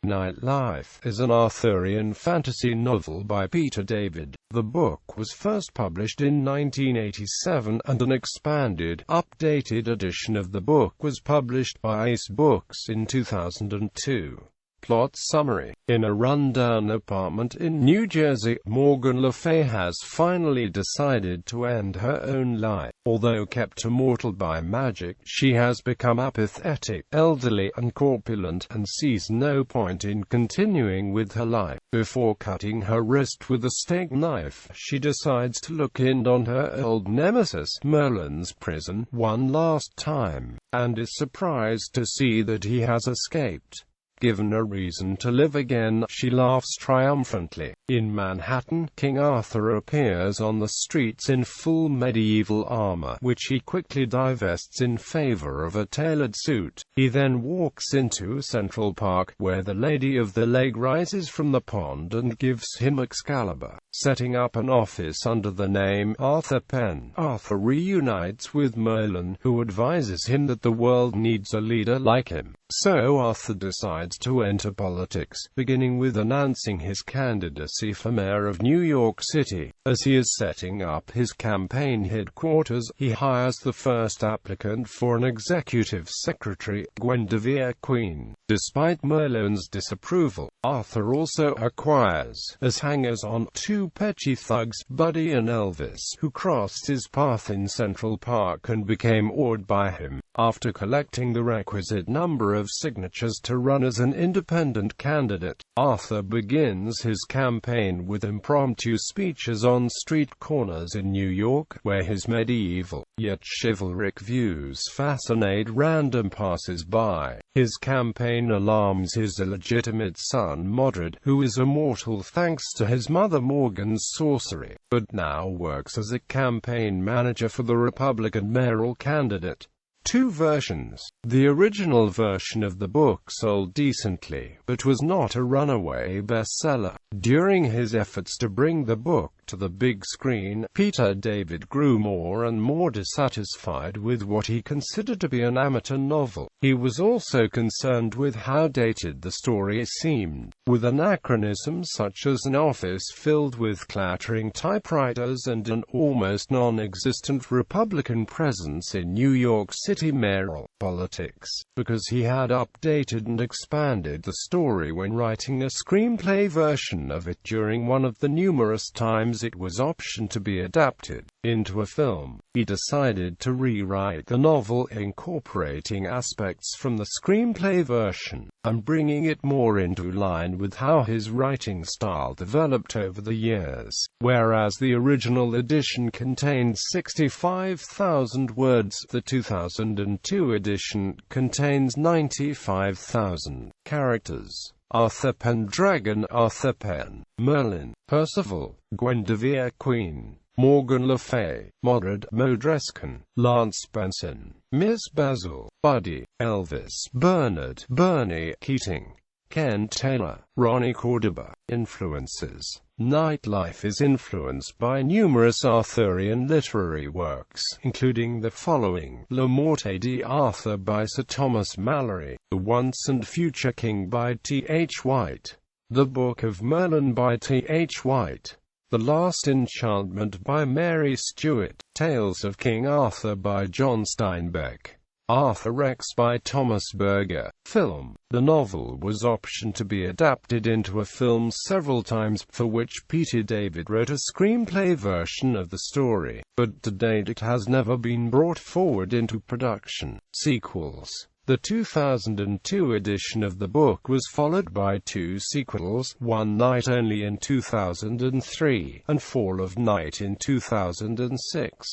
Nightlife is an Arthurian fantasy novel by Peter David. The book was first published in 1987, and an expanded, updated edition of the book was published by Ace Books in 2002. Plot summary. In a rundown apartment in New Jersey, Morgan Le Fay has finally decided to end her own life. Although kept immortal by magic, she has become apathetic, elderly, and corpulent, and sees no point in continuing with her life. Before cutting her wrist with a steak knife, she decides to look in on her old nemesis, Merlin's prison, one last time, and is surprised to see that he has escaped. Given a reason to live again, she laughs triumphantly. In Manhattan, King Arthur appears on the streets in full medieval armor, which he quickly divests in favor of a tailored suit. He then walks into Central Park, where the Lady of the Lake rises from the pond and gives him Excalibur, setting up an office under the name Arthur Penn. Arthur reunites with Merlin, who advises him that the world needs a leader like him. So Arthur decides to enter politics, beginning with announcing his candidacy for mayor of New York City. As he is setting up his campaign headquarters, he hires the first applicant for an executive secretary, Guinevere Queen. Despite Merlin's disapproval, Arthur also acquires, as hangers-on, two petty thugs, Buddy and Elvis, who crossed his path in Central Park and became awed by him. After collecting the requisite number of signatures to run as an independent candidate, Arthur begins his campaign with impromptu speeches on street corners in New York, where his medieval, yet chivalric views fascinate random passers-by. His campaign alarms his illegitimate son Modred, who is immortal thanks to his mother Morgan's sorcery, but now works as a campaign manager for the Republican mayoral candidate. Two versions. The original version of the book sold decently, but was not a runaway bestseller. During his efforts to bring the book to the big screen, Peter David grew more and more dissatisfied with what he considered to be an amateur novel. He was also concerned with how dated the story seemed, with anachronisms such as an office filled with clattering typewriters and an almost non-existent Republican presence in New York City mayoral politics, because he had updated and expanded the story when writing a screenplay version of it during one of the numerous times it was optioned to be adapted into a film. He decided to rewrite the novel, incorporating aspects from the screenplay version, and bringing it more into line with how his writing style developed over the years. Whereas the original edition contained 65,000 words, the 2002 edition contains 95,000 characters. Arthur Pendragon, Arthur Penn, Merlin, Percival, Guinevere Queen, Morgan Le Fay, Modred, Modrescan, Lance Benson, Miss Basil, Buddy, Elvis, Bernard, Bernie, Keating, Ken Taylor, Ronnie Cordoba. Influences. Nightlife is influenced by numerous Arthurian literary works, including the following: La Morte d'Arthur by Sir Thomas Malory, The Once and Future King by T.H. White, The Book of Merlin by T.H. White, The Last Enchantment by Mary Stuart, Tales of King Arthur by John Steinbeck, Arthur Rex by Thomas Berger. Film. The novel was optioned to be adapted into a film several times, for which Peter David wrote a screenplay version of the story, but to date it has never been brought forward into production. Sequels. The 2002 edition of the book was followed by two sequels, One Night Only in 2003, and Fall of Night in 2006.